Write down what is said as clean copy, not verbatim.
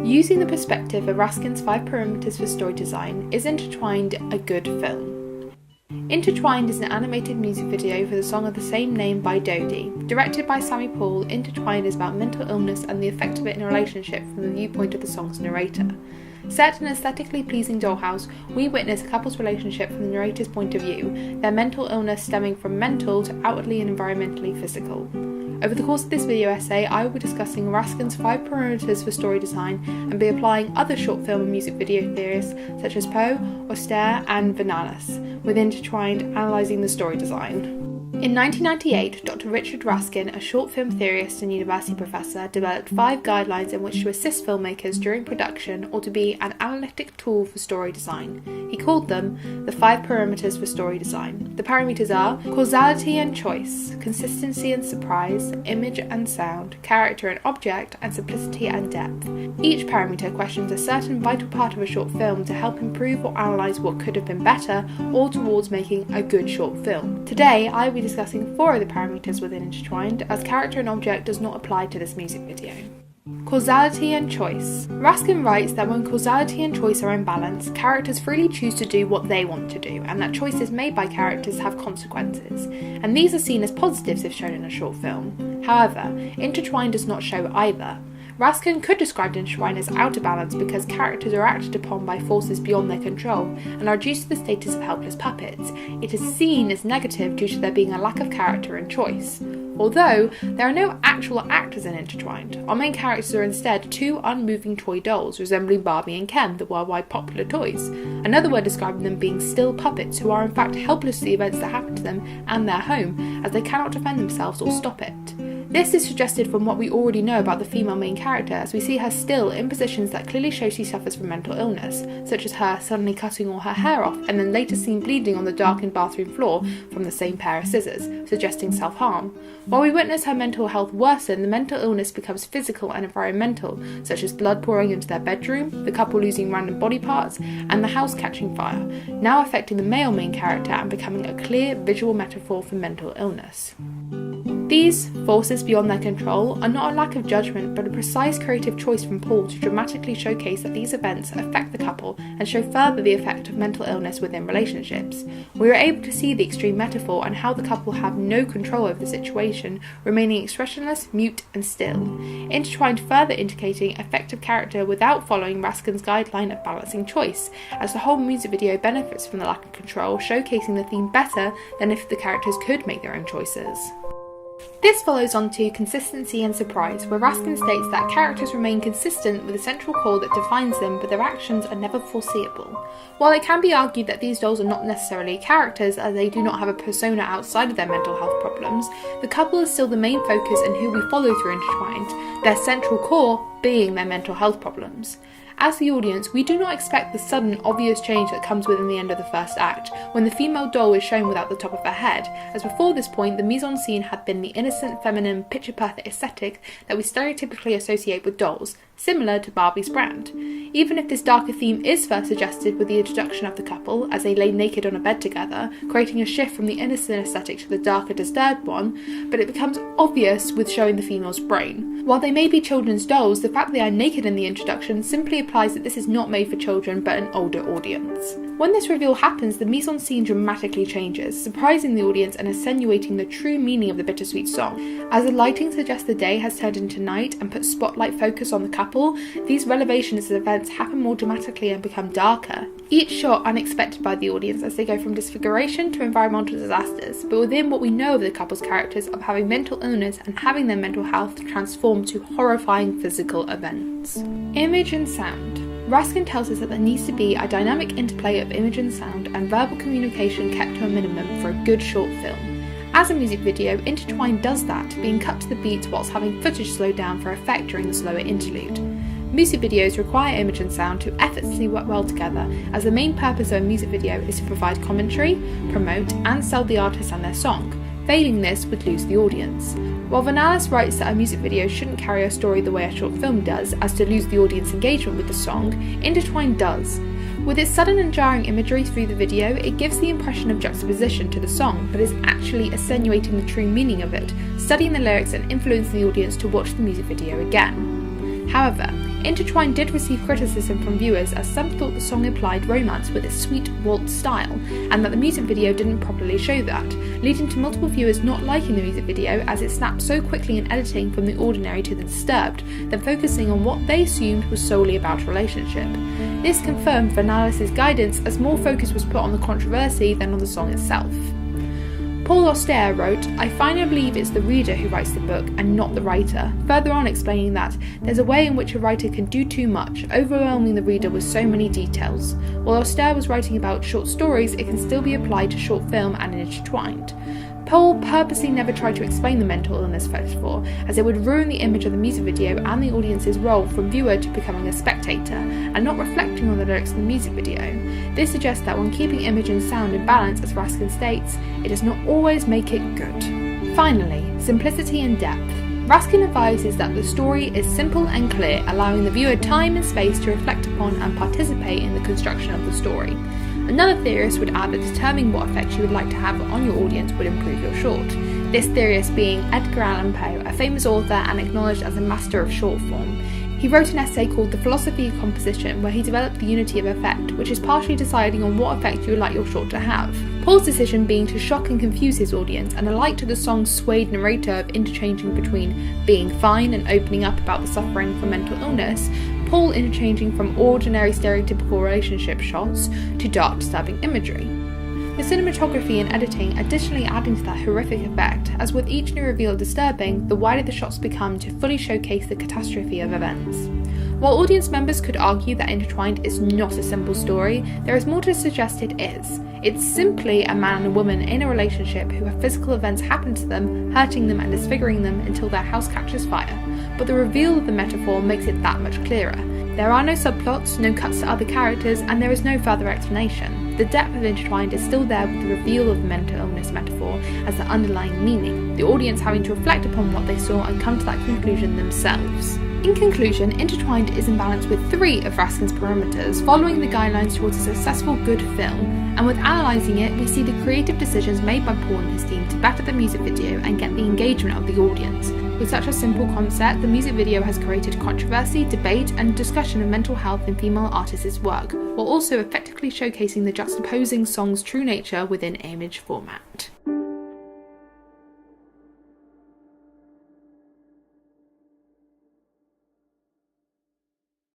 Using the perspective of Raskin's 5 parameters for story design, is Intertwined a good film? Intertwined is an animated music video for the song of the same name by Dodie. Directed by Sammy, Intertwined is about mental illness and the effect of it in a relationship from the viewpoint of the song's narrator. Set in an aesthetically pleasing dollhouse, we witness a couple's relationship from the narrator's point of view, their mental illness stemming from mental to outwardly and environmentally physical. Over the course of this video essay, I will be discussing Raskin's 5 parameters for story design and be applying other short film and music video theorists such as Poe, Auster and VERNALLIS, with Intertwined analysing the story design. In 1998, Dr. Richard Raskin, a short film theorist and university professor, developed 5 guidelines in which to assist filmmakers during production or to be an analytic tool for story design. He called them the 5 parameters for story design. The parameters are causality and choice, consistency and surprise, image and sound, character and object, and simplicity and depth. Each parameter questions a certain vital part of a short film to help improve or analyse what could have been better, or towards making a good short film. Today, I will be discussing 4 of the parameters within Intertwined, as character and object does not apply to this music video. Causality and choice. Raskin writes that when causality and choice are in balance, characters freely choose to do what they want to do, and that choices made by characters have consequences, and these are seen as positives if shown in a short film. However, Intertwined does not show either. Raskin could describe Intertwined as out of balance because characters are acted upon by forces beyond their control and are reduced to the status of helpless puppets. It is seen as negative due to there being a lack of character and choice. Although, there are no actual actors in Intertwined. Our main characters are instead 2 unmoving toy dolls resembling Barbie and Ken, the worldwide popular toys. Another word describing them being still puppets who are in fact helpless to the events that happen to them and their home, as they cannot defend themselves or stop it. This is suggested from what we already know about the female main character, as we see her still in positions that clearly show she suffers from mental illness, such as her suddenly cutting all her hair off and then later seen bleeding on the darkened bathroom floor from the same pair of scissors, suggesting self-harm. While we witness her mental health worsen, the mental illness becomes physical and environmental, such as blood pouring into their bedroom, the couple losing random body parts, and the house catching fire, now affecting the male main character and becoming a clear visual metaphor for mental illness. These forces beyond their control are not a lack of judgment but a precise creative choice from Poe to dramatically showcase that these events affect the couple and show further the effect of mental illness within relationships. We are able to see the extreme metaphor and how the couple have no control over the situation, remaining expressionless, mute and still. Intertwined further indicating effective character without following Raskin's guideline of balancing choice, as the whole music video benefits from the lack of control, showcasing the theme better than if the characters could make their own choices. This follows on to consistency and surprise, where Raskin states that characters remain consistent with a central core that defines them, but their actions are never foreseeable. While it can be argued that these dolls are not necessarily characters, as they do not have a persona outside of their mental health problems, the couple is still the main focus and who we follow through Intertwined, their central core being their mental health problems. As the audience, we do not expect the sudden, obvious change that comes within the end of the first act, when the female doll is shown without the top of her head, as before this point the mise-en-scene had been the innocent, feminine, picture-perfect aesthetic that we stereotypically associate with dolls, similar to Barbie's brand. Even if this darker theme is first suggested with the introduction of the couple, as they lay naked on a bed together, creating a shift from the innocent aesthetic to the darker, disturbed one, but it becomes obvious with showing the female's brain. While they may be children's dolls, the fact they are naked in the introduction simply implies that this is not made for children but an older audience. When this reveal happens, the mise-en-scene dramatically changes, surprising the audience and accentuating the true meaning of the bittersweet song. As the lighting suggests the day has turned into night and puts spotlight focus on the couple, these revelations of events happen more dramatically and become darker. Each shot unexpected by the audience as they go from disfiguration to environmental disasters, but within what we know of the couple's characters of having mental illness and having their mental health transform to horrifying physical events. Image and sound. Raskin tells us that there needs to be a dynamic interplay of image and sound and verbal communication kept to a minimum for a good short film. As a music video, Intertwined does that, being cut to the beat whilst having footage slowed down for effect during the slower interlude. Music videos require image and sound to effortlessly work well together, as the main purpose of a music video is to provide commentary, promote, and sell the artist and their song. Failing this would lose the audience. While VERNALLIS writes that a music video shouldn't carry a story the way a short film does, as to lose the audience engagement with the song, Intertwined does. With its sudden and jarring imagery through the video, it gives the impression of juxtaposition to the song, but is actually accentuating the true meaning of it, studying the lyrics and influencing the audience to watch the music video again. However, Intertwined did receive criticism from viewers as some thought the song implied romance with its sweet waltz style, and that the music video didn't properly show that, leading to multiple viewers not liking the music video as it snapped so quickly in editing from the ordinary to the disturbed, than focusing on what they assumed was solely about a relationship. This confirmed VERNALLIS' guidance as more focus was put on the controversy than on the song itself. Paul Auster wrote, "I finally believe it's the reader who writes the book and not the writer," further on explaining that there's a way in which a writer can do too much, overwhelming the reader with so many details. While Auster was writing about short stories, it can still be applied to short film and Intertwined. Poe purposely never tried to explain the mental illness metaphor, as it would ruin the image of the music video and the audience's role from viewer to becoming a spectator, and not reflecting on the lyrics in the music video. This suggests that when keeping image and sound in balance, as Raskin states, it does not always make it good. Finally, simplicity and depth. Raskin advises that the story is simple and clear, allowing the viewer time and space to reflect upon and participate in the construction of the story. Another theorist would add that determining what effect you would like to have on your audience would improve your short. This theorist being Edgar Allen Poe, a famous author and acknowledged as a master of short form. He wrote an essay called The Philosophy of Composition, where he developed the unity of effect, which is partially deciding on what effect you would like your short to have. Paul's decision being to shock and confuse his audience, and alike to the song's swayed narrator of interchanging between being fine and opening up about the suffering from mental illness, Paul interchanging from ordinary stereotypical relationship shots to dark disturbing imagery. The cinematography and editing additionally adding to that horrific effect, as with each new reveal disturbing, the wider the shots become to fully showcase the catastrophe of events. While audience members could argue that Intertwined is not a simple story, there is more to suggest it is. It's simply a man and a woman in a relationship who have physical events happen to them, hurting them and disfiguring them until their house catches fire. But the reveal of the metaphor makes it that much clearer. There are no subplots, no cuts to other characters, and there is no further explanation. The depth of Intertwined is still there with the reveal of the mental illness metaphor as the underlying meaning, the audience having to reflect upon what they saw and come to that conclusion themselves. In conclusion, Intertwined is in balance with 3 of Raskin's parameters, following the guidelines towards a successful good film, and with analysing it, we see the creative decisions made by Paul and his team to better the music video and get the engagement of the audience. With such a simple concept, the music video has created controversy, debate, and discussion of mental health in female artists' work, while also effectively showcasing the juxtaposing song's true nature within image format.